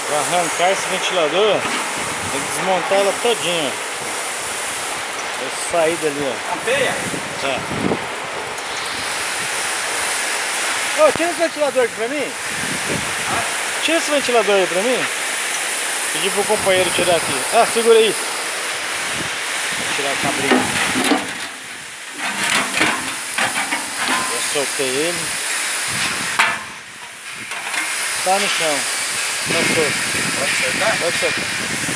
Para arrancar esse ventilador, tem que desmontar ela todinha. Essa saída ali, ó. A feia? Tá. Ô, tira esse ventilador aqui pra mim. Tira esse ventilador aí pra mim. Pedi pro companheiro tirar aqui. Ah, segura aí. Vou tirar o cabrinho. Já soltei ele. Tá no chão. Tá solto. Pode soltar? Pode soltar.